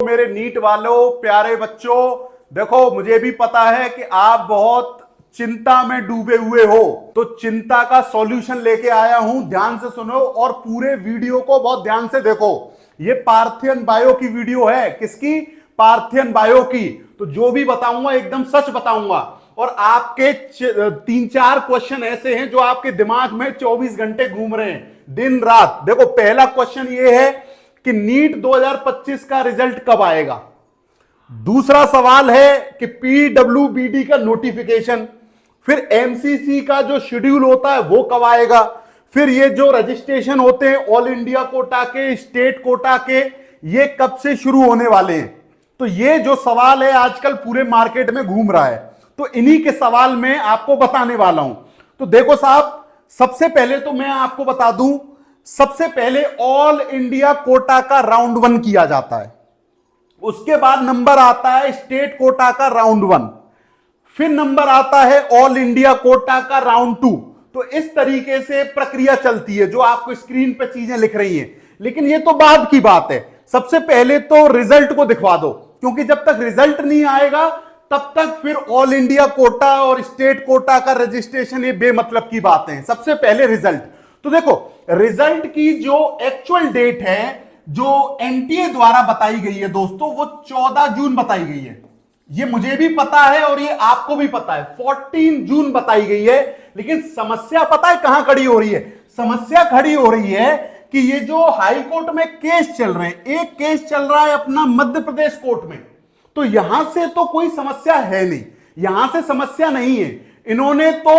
मेरे नीट वालों, प्यारे बच्चों, देखो मुझे भी पता है कि आप बहुत चिंता में डूबे हुए हो, तो चिंता का सॉल्यूशन लेके आया हूं। ध्यान से सुनो और पूरे वीडियो को बहुत ध्यान से देखो। ये पार्थियन बायो की वीडियो है। किसकी? पार्थियन बायो की। तो जो भी बताऊंगा एकदम सच बताऊंगा। और आपके 3-4 क्वेश्चन ऐसे हैं जो आपके दिमाग में 24 घंटे घूम रहे हैं, दिन रात। देखो, पहला क्वेश्चन ये है कि नीट 2025 का रिजल्ट कब आएगा। दूसरा सवाल है कि पीडब्ल्यूबीडी का नोटिफिकेशन, फिर एमसीसी का जो शेड्यूल होता है वो कब आएगा, फिर ये जो रजिस्ट्रेशन होते हैं ऑल इंडिया कोटा के, स्टेट कोटा के, ये कब से शुरू होने वाले हैं। तो ये जो सवाल है आजकल पूरे मार्केट में घूम रहा है, तो इन्हीं के सवाल में आपको बताने वाला हूं। तो देखो साहब, सबसे पहले तो मैं आपको बता दूं, सबसे पहले ऑल इंडिया कोटा का राउंड 1 किया जाता है, उसके बाद नंबर आता है स्टेट कोटा का राउंड 1, फिर नंबर आता है ऑल इंडिया कोटा का राउंड 2। तो इस तरीके से प्रक्रिया चलती है जो आपको स्क्रीन पे चीजें लिख रही हैं। लेकिन ये तो बाद की बात है, सबसे पहले तो रिजल्ट को दिखवा दो, क्योंकि जब तक रिजल्ट नहीं आएगा तब तक फिर ऑल इंडिया कोटा और स्टेट कोटा का रजिस्ट्रेशन ये बेमतलब की बातें हैं। सबसे पहले रिजल्ट। तो देखो, रिजल्ट की जो एक्चुअल डेट है जो एनटीए द्वारा बताई गई है दोस्तों, वो 14 जून बताई गई है। ये मुझे भी पता है और ये आपको भी पता है, 14 जून बताई गई है। लेकिन समस्या पता है कहां खड़ी हो रही है? समस्या खड़ी हो रही है कि ये जो हाई कोर्ट में केस चल रहे हैं, एक केस चल रहा है अपना मध्य प्रदेश कोर्ट में, तो यहां से तो कोई समस्या है नहीं, यहां से समस्या नहीं है। इन्होंने तो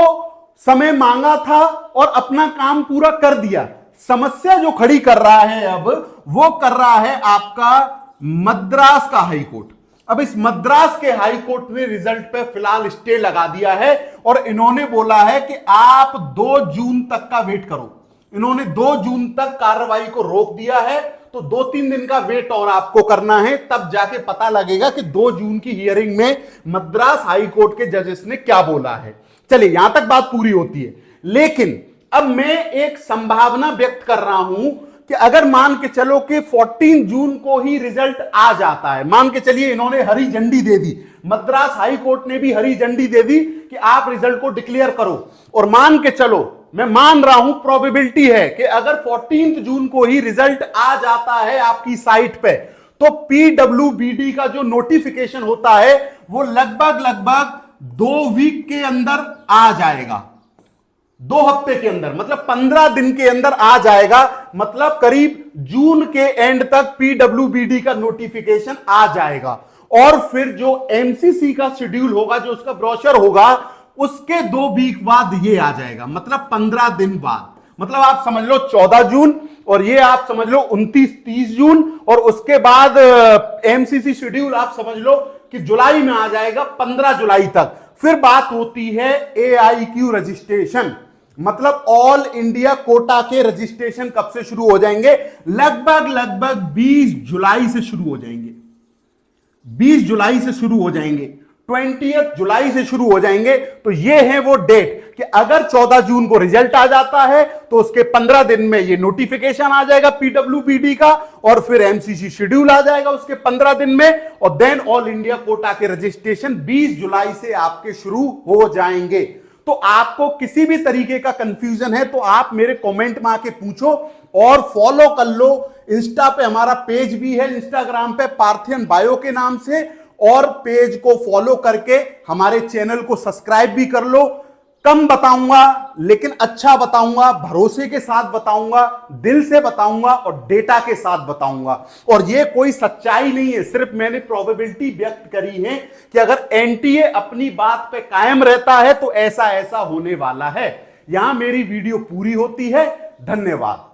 समय मांगा था और अपना काम पूरा कर दिया। समस्या जो खड़ी कर रहा है अब, वो कर रहा है आपका मद्रास का हाई कोर्ट। अब इस मद्रास के हाई कोर्ट ने रिजल्ट पे फिलहाल स्टे लगा दिया है और इन्होंने बोला है कि आप 2 जून तक का वेट करो। इन्होंने 2 जून तक कार्रवाई को रोक दिया है, तो 2-3 दिन का वेट और आपको करना है, तब जाके पता लगेगा कि 2 जून की हियरिंग में मद्रास हाई कोर्ट के जजेस ने क्या बोला है। चलिए, यहां तक बात पूरी होती है। लेकिन अब मैं एक संभावना व्यक्त कर रहा हूं कि अगर मान के चलो कि 14 जून को ही रिजल्ट आ जाता है, मान के चलिए इन्होंने हरी झंडी दे दी, मद्रास हाई कोर्ट ने भी हरी झंडी दे दी कि आप रिजल्ट को डिक्लेयर करो, और मान के चलो, मैं मान रहा हूं, प्रोबेबिलिटी है कि अगर 14 जून को ही रिजल्ट आ जाता है आपकी साइट पे, तो पीडब्ल्यूबीडी का जो नोटिफिकेशन होता है वो लगभग 2 वीक के अंदर आ जाएगा, 2 हफ्ते के अंदर, मतलब 15 दिन के अंदर आ जाएगा। मतलब करीब जून के एंड तक पीडब्ल्यूबीडी का नोटिफिकेशन आ जाएगा। और फिर जो एमसीसी का शेड्यूल होगा, जो उसका ब्रोशर होगा, उसके 2 वीक बाद ये आ जाएगा, मतलब 15 दिन बाद। मतलब आप समझ लो 14 जून, और ये आप समझ लो 29-30 जून, और उसके बाद एमसीसी शेड्यूल आप समझ लो कि जुलाई में आ जाएगा, 15 जुलाई तक। फिर बात होती है एआईक्यू रजिस्ट्रेशन, मतलब ऑल इंडिया कोटा के रजिस्ट्रेशन कब से शुरू हो जाएंगे? लगभग 20 जुलाई से शुरू हो जाएंगे, 20 जुलाई से शुरू हो जाएंगे, 20 जुलाई से शुरू हो जाएंगे। तो ये है वो डेट कि अगर 14 जून को रिजल्ट आ जाता है तो उसके 15 दिन में ये नोटिफिकेशन आ जाएगा पीडब्ल्यूबीडी का, और फिर एमसीसी शेड्यूल आ जाएगा उसके 15 दिन में, और देन ऑल इंडिया कोटा के रजिस्ट्रेशन 20 जुलाई से आपके शुरू हो जाएंगे। तो आपको किसी भी तरीके का कंफ्यूजन है तो आप मेरे कमेंट में आके पूछो, और फॉलो कर लो। इंस्टा पे हमारा पेज भी है, इंस्टाग्राम पे पार्थियन बायो के नाम से, और पेज को फॉलो करके हमारे चैनल को सब्सक्राइब भी कर लो। कम बताऊंगा लेकिन अच्छा बताऊंगा, भरोसे के साथ बताऊंगा, दिल से बताऊंगा और डेटा के साथ बताऊंगा। और ये कोई सच्चाई नहीं है, सिर्फ मैंने प्रोबेबिलिटी व्यक्त करी है कि अगर एनटीए अपनी बात पे कायम रहता है तो ऐसा ऐसा होने वाला है। यहां मेरी वीडियो पूरी होती है। धन्यवाद।